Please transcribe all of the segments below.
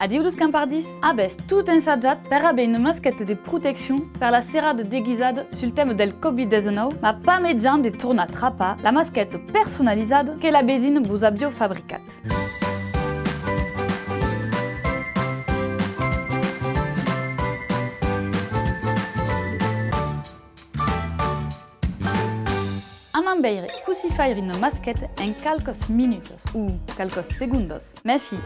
Adiulus campardis, abes tout ensaggiat per aver une masquette de protection per la serrade déguisade sur le thème del Covid-19, ma pas mediant de tourna trappa, la masquette personnalisée que la besine vous a bio fabricat. Amambeire cusifaire une masquette en calcos minutos ou calcos segundos. Mais fi,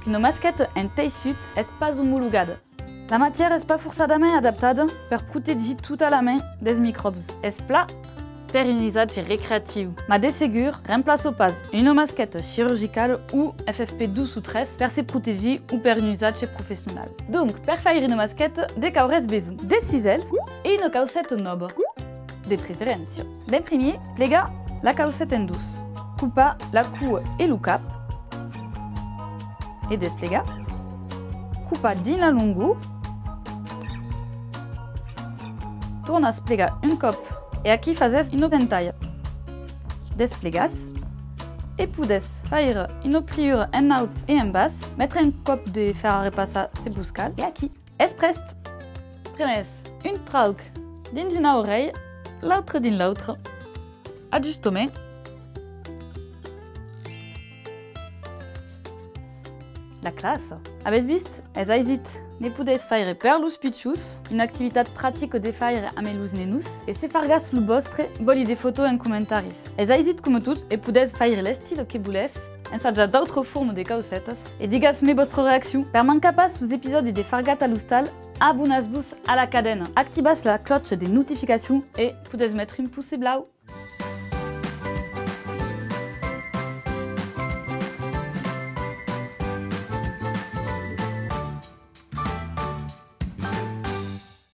une masquette en teissut est pas homologada. La matière est pas forçadament adaptada per protéger toute la main des microbes. Est plat per un usage récréatif. Ma de ségur remplace pas une masquette chirurgicale ou FFP12 ou 13 per se protéger ou per un usage professionnel. Donc, per faire une masquette, des caures besoin des cisels et une caussette noble. De préférence. D'imprimer, plega la caussette en douce. Coupa la cou et le cap. Et desplega. Coupa dina lungo. Torna splega un cop et aquí fazes une pentaille. Desplegas. Et pudes faire une pliure en haut et en bas. Mettre un cop de fer à repasser ses bouscales. Et aquí. Esprest. Prenes une trauc dins une oreille. L'autre din l'autre. Ajustement. La classe. Avez vist, ez aizit ne pudes faire per lus pitchus, une activité pratique de faire a melus nenus, et se fargas lu vostre boli de photos en commentaris. Ez aizit comme tout, et pudes faire l'estil que voulez, ensaggia d'autres formes de causetas, et digas-me votre réaction. Per manca pas sous épisode de Fargat a l'ustal, abonnez-vous à la cadena, activez la cloche des notifications et pudes mettre un pouce blau.